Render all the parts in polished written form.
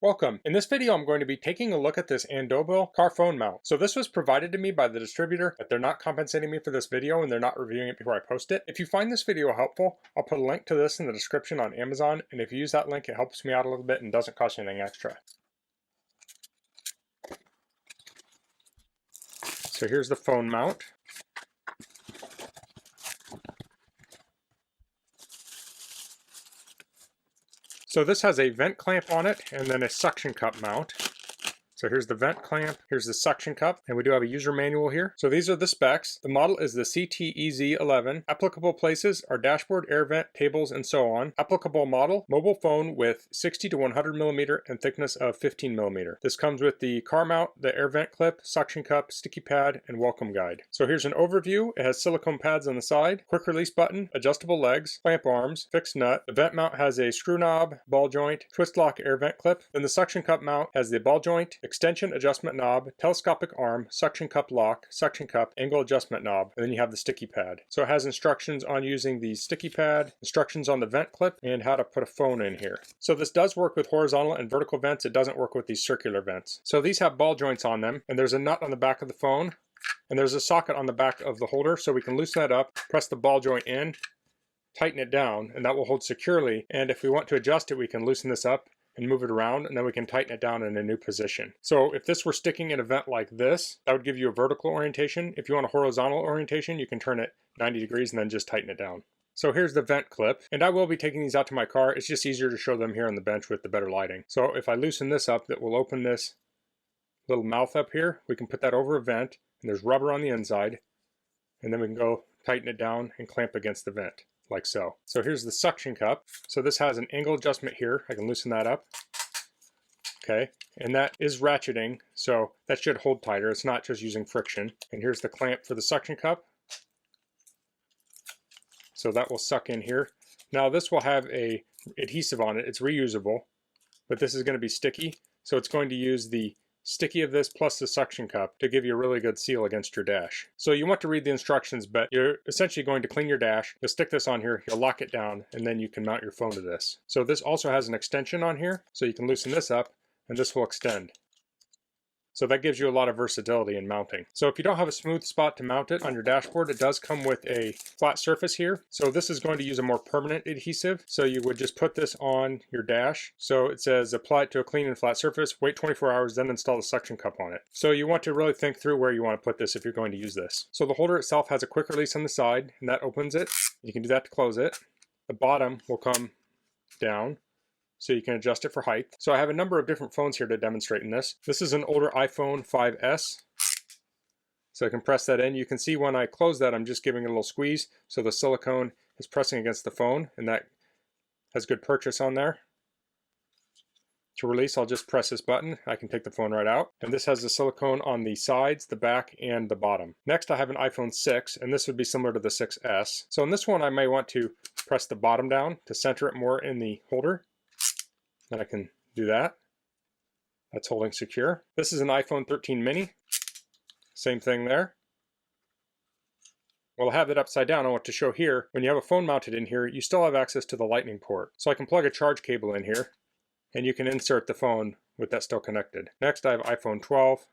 Welcome. In this video, I'm going to be taking a look at this Andobil car phone mount. So this was provided to me by the distributor, but they're not compensating me for this video and they're not reviewing it before I post it. If you find this video helpful, I'll put a link to this in the description on Amazon. And if you use that link, it helps me out a little bit and doesn't cost you anything extra. So here's the phone mount. So this has a vent clamp on it and then a suction cup mount. So here's the vent clamp, here's the suction cup, and we do have a user manual here. So these are the specs. The model is the CTEZ11. Applicable places are dashboard, air vent, tables, and so on. Applicable model, mobile phone with 60 to 100 millimeter and thickness of 15 millimeter. This comes with the car mount, the air vent clip, suction cup, sticky pad, and welcome guide. So here's an overview. It has silicone pads on the side, quick release button, adjustable legs, clamp arms, fixed nut. The vent mount has a screw knob, ball joint, twist lock air vent clip. Then the suction cup mount has the ball joint, extension adjustment knob, telescopic arm, suction cup lock, suction cup, angle adjustment knob, and then you have the sticky pad. So it has instructions on using the sticky pad, instructions on the vent clip, and how to put a phone in here. So this does work with horizontal and vertical vents. It doesn't work with these circular vents. So these have ball joints on them, and there's a nut on the back of the phone, and there's a socket on the back of the holder, so we can loosen that up, press the ball joint in, tighten it down, and that will hold securely. And if we want to adjust it, we can loosen this up and move it around, and then we can tighten it down in a new position. So if this were sticking in a vent like this, that would give you a vertical orientation. If you want a horizontal orientation, you can turn it 90 degrees and then just tighten it down. So here's the vent clip, and I will be taking these out to my car. It's just easier to show them here on the bench with the better lighting. So if I loosen this up, that will open this little mouth up here. We can put that over a vent, and there's rubber on the inside, and then we can go tighten it down and clamp against the vent, like so. So here's the suction cup. So this has an angle adjustment here. I can loosen that up. Okay, and that is ratcheting, so that should hold tighter. It's not just using friction. And here's the clamp for the suction cup. So that will suck in here. Now this will have a adhesive on it. It's reusable, but this is going to be sticky. So it's going to use the sticky of this plus the suction cup to give you a really good seal against your dash. So you want to read the instructions, but you're essentially going to clean your dash. You'll stick this on here, you'll lock it down, and then you can mount your phone to this. So this also has an extension on here, so you can loosen this up and this will extend. So that gives you a lot of versatility in mounting. So if you don't have a smooth spot to mount it on your dashboard, it does come with a flat surface here. So this is going to use a more permanent adhesive. So you would just put this on your dash. So it says apply it to a clean and flat surface, wait 24 hours, then install the suction cup on it. So you want to really think through where you want to put this if you're going to use this. So the holder itself has a quick release on the side, and that opens it. You can do that to close it. The bottom will come down, so you can adjust it for height. So I have a number of different phones here to demonstrate in this. This is an older iPhone 5S. So I can press that in. You can see when I close that, I'm just giving it a little squeeze. So the silicone is pressing against the phone, and that has good purchase on there. To release, I'll just press this button. I can take the phone right out. And this has the silicone on the sides, the back, and the bottom. Next, I have an iPhone 6, and this would be similar to the 6S. So in this one, I may want to press the bottom down to center it more in the holder. And I can do that. That's holding secure. This is an iPhone 13 mini. Same thing there. Well, I have it upside down. I want to show here, when you have a phone mounted in here, you still have access to the lightning port. So I can plug a charge cable in here, and you can insert the phone with that still connected. Next, I have iPhone 12.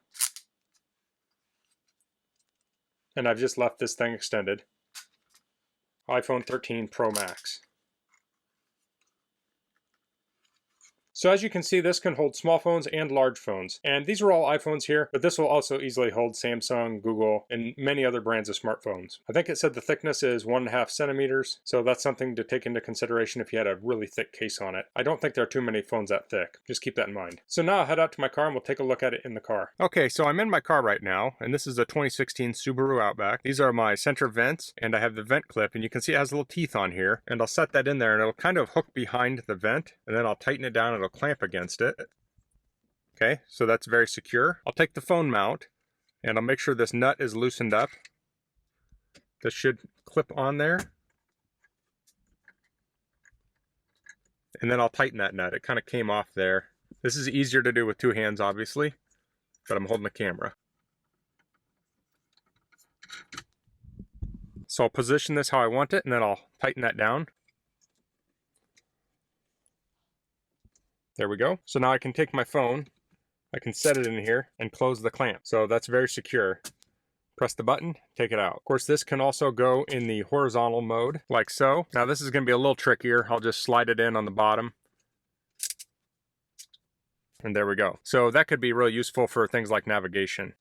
And I've just left this thing extended. iPhone 13 Pro Max. So as you can see, this can hold small phones and large phones. And these are all iPhones here, but this will also easily hold Samsung, Google, and many other brands of smartphones. I think it said the thickness is 1.5 centimeters, so that's something to take into consideration if you had a really thick case on it. I don't think there are too many phones that thick. Just keep that in mind. So now I'll head out to my car and we'll take a look at it in the car. Okay, so I'm in my car right now, and this is a 2016 Subaru Outback. These are my center vents, and I have the vent clip, and you can see it has little teeth on here, and I'll set that in there, and it'll kind of hook behind the vent, and then I'll tighten it down, and it'll clamp against it. Okay, so that's very secure. I'll take the phone mount and I'll make sure this nut is loosened up. This should clip on there. And then I'll tighten that nut. It kind of came off there. This is easier to do with two hands, obviously, but I'm holding the camera. So I'll position this how I want it, and then I'll tighten that down. There we go. So now I can take my phone, I can set it in here and close the clamp. So that's very secure. Press the button, take it out. Of course, this can also go in the horizontal mode, like so. Now this is going to be a little trickier. I'll just slide it in on the bottom. And there we go. So that could be really useful for things like navigation.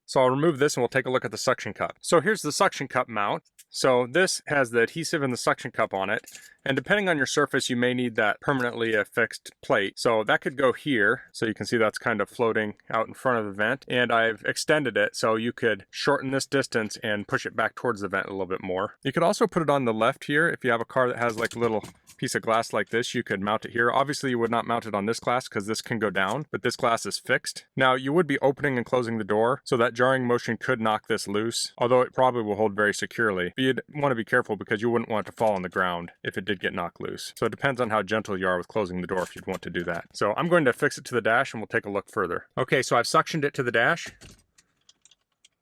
So I'll remove this and we'll take a look at the suction cup. So here's the suction cup mount. So this has the adhesive and the suction cup on it. And depending on your surface, you may need that permanently affixed plate. So that could go here. So you can see that's kind of floating out in front of the vent. And I've extended it so you could shorten this distance and push it back towards the vent a little bit more. You could also put it on the left here. If you have a car that has like a little piece of glass like this, you could mount it here. Obviously you would not mount it on this glass because this can go down, but this glass is fixed. Now you would be opening and closing the door, so that jarring motion could knock this loose, although it probably will hold very securely. But you'd want to be careful because you wouldn't want it to fall on the ground if it did get knocked loose. So it depends on how gentle you are with closing the door if you'd want to do that. So I'm going to fix it to the dash and we'll take a look further. Okay, so I've suctioned it to the dash.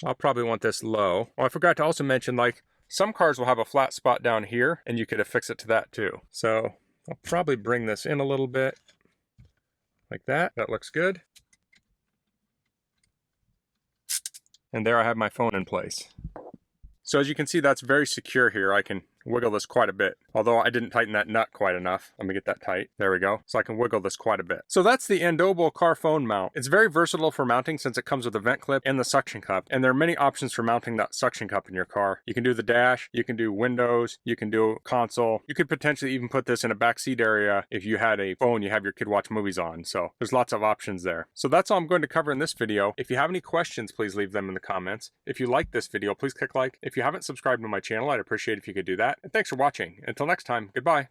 I'll probably want this low. Oh, I forgot to also mention, like, some cars will have a flat spot down here and you could affix it to that too. So I'll probably bring this in a little bit like that. That looks good. And there I have my phone in place. So as you can see, that's very secure here. I can wiggle this quite a bit, although I didn't tighten that nut quite enough. Let me get that tight. There we go. So I can wiggle this quite a bit. So that's the Andobil car phone mount. It's very versatile for mounting since it comes with a vent clip and the suction cup. And there are many options for mounting that suction cup in your car. You can do the dash, you can do windows, you can do console. You could potentially even put this in a back seat area if you had a phone you have your kid watch movies on. So there's lots of options there. So that's all I'm going to cover in this video. If you have any questions, please leave them in the comments. If you like this video, please click like. If you haven't subscribed to my channel, I'd appreciate if you could do that. And thanks for watching. Until next time, goodbye.